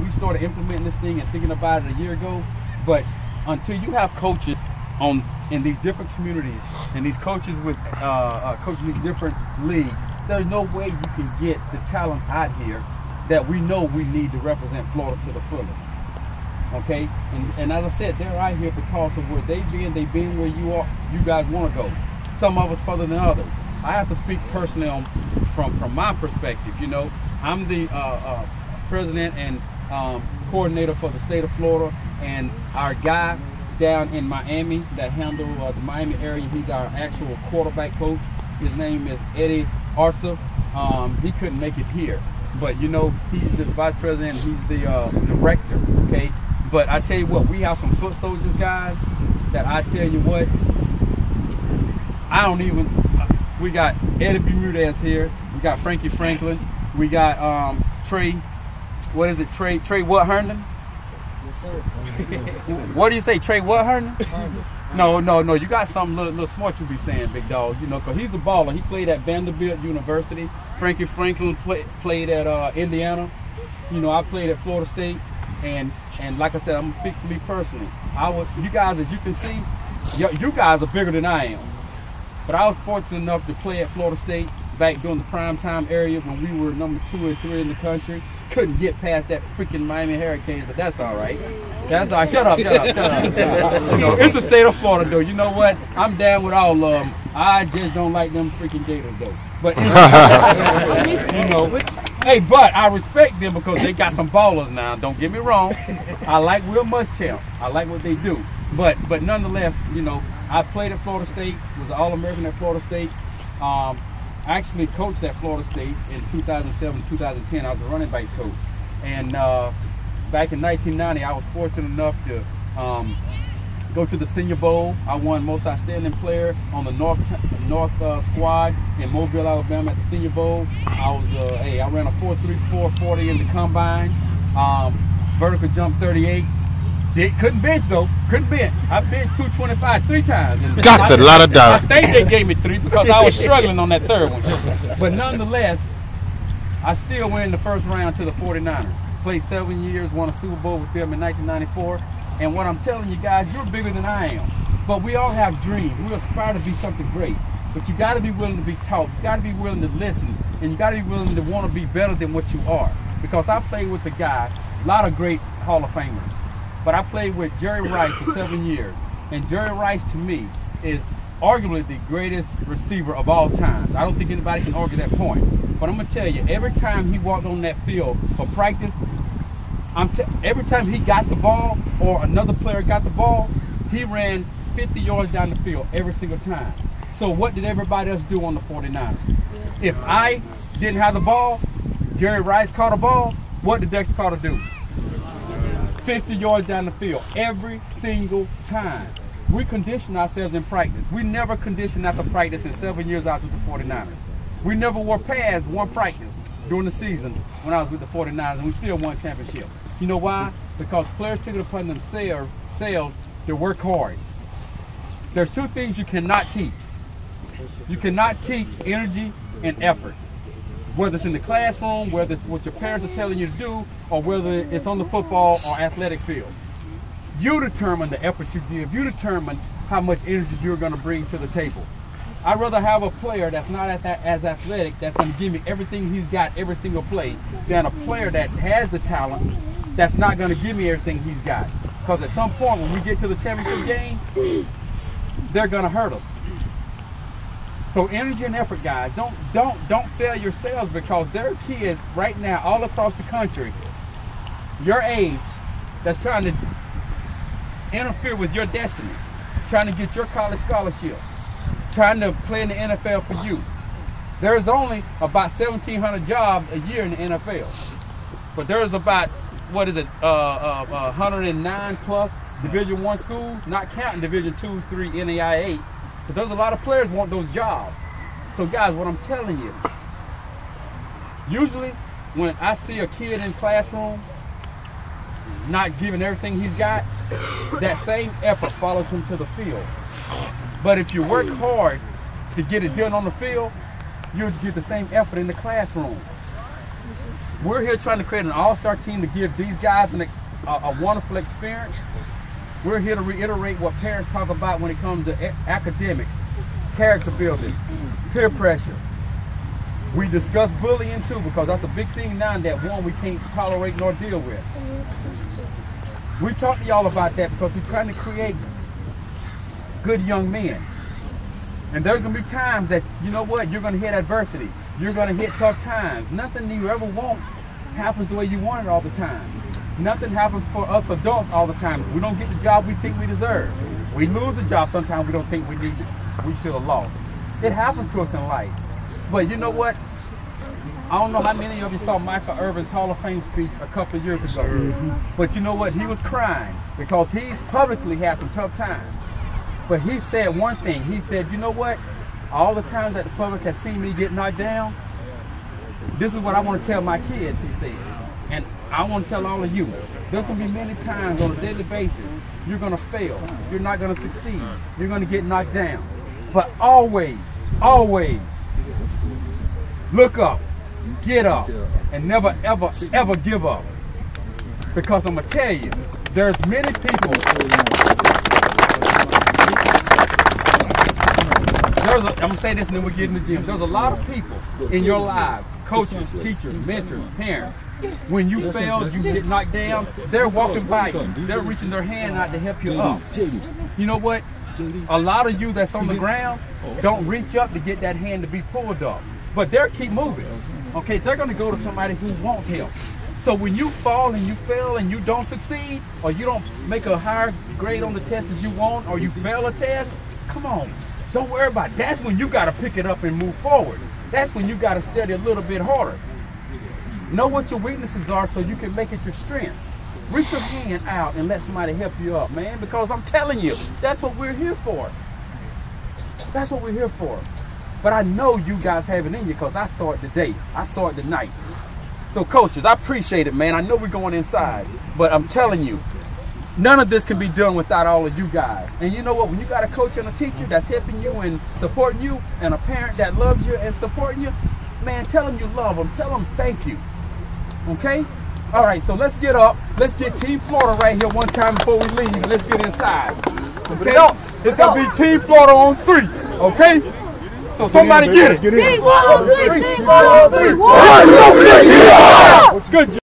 we started implementing this thing and thinking about it a year ago. But until you have coaches in these different communities and these coaches with coaching these different leagues, there's no way you can get the talent out here that we know we need to represent Florida to the fullest. Okay, and as I said, they're out here because of where they've been where you guys want to go. Some of us further than others. I have to speak personally from my perspective. You know, I'm the president and coordinator for the state of Florida, and our guy down in Miami that handles the Miami area, he's our actual quarterback coach. His name is Eddie Arsa. He couldn't make it here, but you know, he's the vice president, he's the director, okay? But I tell you what, we have some foot soldiers guys that I tell you what, we got Eddie Bermudez here, we got Frankie Franklin, we got Trey what Herndon? Yes, sir. What do you say, Trey what Herndon? No, you got something little smart you be saying, big dog, you know, because he's a baller. He played at Vanderbilt University. Frankie Franklin played at Indiana. You know, I played at Florida State, and like I said, I'm gonna speak for me personally. You guys, as you can see, you guys are bigger than I am. But I was fortunate enough to play at Florida State back during the prime time area when we were number 2 or 3 in the country. Couldn't get past that freaking Miami Hurricanes, but that's all right. That's all right. Shut up. You know, it's the state of Florida, though. You know what? I'm down with all of them. I just don't like them freaking Gators, though. But you know, hey, but I respect them because they got some ballers now. Don't get me wrong. I like Will Muschamp. I like what they do. But nonetheless, you know, I played at Florida State. Was an All-American at Florida State. I actually coached at Florida State in 2007, 2010. I was a running backs coach. And back in 1990, I was fortunate enough to go to the Senior Bowl. I won Most Outstanding Player on the North squad in Mobile, Alabama at the Senior Bowl. I ran a 4.34 40 in the combine. Vertical jump 38. Couldn't bench though. Couldn't bench. I benched 225 3 times. Got a lot of doubt. I think they gave me 3 because I was struggling on that third one. But nonetheless, I still went in the first round to the 49ers. Played 7 years, won a Super Bowl with them in 1994. And what I'm telling you guys, you're bigger than I am. But we all have dreams. We aspire to be something great. But you got to be willing to be taught. You got to be willing to listen. And you got to be willing to want to be better than what you are. Because I played with a guy, a lot of great Hall of Famers. But I played with Jerry Rice for 7 years. And Jerry Rice, to me, is arguably the greatest receiver of all time. I don't think anybody can argue that point. But I'm going to tell you, every time he walked on that field for practice, every time he got the ball or another player got the ball, he ran 50 yards down the field every single time. So what did everybody else do on the 49ers? If I didn't have the ball, Jerry Rice caught a ball, what did Dexter Carter do? 50 yards down the field every single time. We condition ourselves in practice. We never conditioned after practice in 7 years out with the 49ers. We never wore pads one practice during the season when I was with the 49ers, and we still won championship. You know why? Because players took it upon themselves to work hard. There's 2 things you cannot teach. You cannot teach energy and effort. Whether it's in the classroom, whether it's what your parents are telling you to do, or whether it's on the football or athletic field. You determine the effort you give. You determine how much energy you're going to bring to the table. I'd rather have a player that's not as athletic, that's going to give me everything he's got every single play, than a player that has the talent that's not going to give me everything he's got. Because at some point when we get to the championship game, they're going to hurt us. So energy and effort, guys. Don't fail yourselves, because there are kids right now all across the country, your age, that's trying to interfere with your destiny, trying to get your college scholarship, trying to play in the NFL for you. There's only about 1,700 jobs a year in the NFL, but there's about 109 plus Division I schools, not counting Division II, III, NAIA. So there's a lot of players want those jobs. So guys, what I'm telling you, usually when I see a kid in classroom not giving everything he's got, that same effort follows him to the field. But if you work hard to get it done on the field, you'll get the same effort in the classroom. We're here trying to create an all-star team to give these guys a wonderful experience. We're here to reiterate what parents talk about when it comes to academics, character building, peer pressure. We discuss bullying too, because that's a big thing now that we can't tolerate nor deal with. We talk to y'all about that because we're trying to create good young men. And there's going to be times that, you know what, you're going to hit adversity. You're going to hit tough times. Nothing you ever want happens the way you want it all the time. Nothing happens for us adults all the time. We don't get the job we think we deserve. We lose the job sometimes we don't think we should have lost. It happens to us in life. But you know what? I don't know how many of you saw Michael Irvin's Hall of Fame speech a couple of years ago. But you know what? He was crying because he's publicly had some tough times. But he said one thing. He said, you know what? All the times that the public has seen me get knocked down, this is what I want to tell my kids, he said. And I want to tell all of you, there's going to be many times on a daily basis you're going to fail. You're not going to succeed. You're going to get knocked down. But always, always look up, get up, and never, ever, ever give up. Because I'm going to tell you, there's many people. I'm going to say this and then we'll get in the gym. There's a lot of people in your lives, coaches, teachers, mentors, parents. When you fail, you get knocked down, they're walking by you. They're reaching their hand out to help you up. You know what? A lot of you that's on the ground don't reach up to get that hand to be pulled up. But they'll keep moving. Okay, they're going to go to somebody who wants help. So when you fall and you fail and you don't succeed, or you don't make a higher grade on the test as you want, or you fail a test, come on. Don't worry about it. That's when you got to pick it up and move forward. That's when you got to study a little bit harder. Know what your weaknesses are so you can make it your strength. Reach your hand out and let somebody help you up, man, because I'm telling you, that's what we're here for. That's what we're here for. But I know you guys have it in you because I saw it today. I saw it tonight. So coaches, I appreciate it, man. I know we're going inside, but I'm telling you, none of this can be done without all of you guys. And you know what? When you got a coach and a teacher that's helping you and supporting you, and a parent that loves you and supporting you, man, tell them you love them. Tell them thank you. Okay? All right, so let's get up. Let's get Team Florida right here one time before we leave, and let's get inside. Okay? It's going to be Team Florida on 3. Okay? So somebody get it. Team Florida on 3. Team Florida on 3. Good job.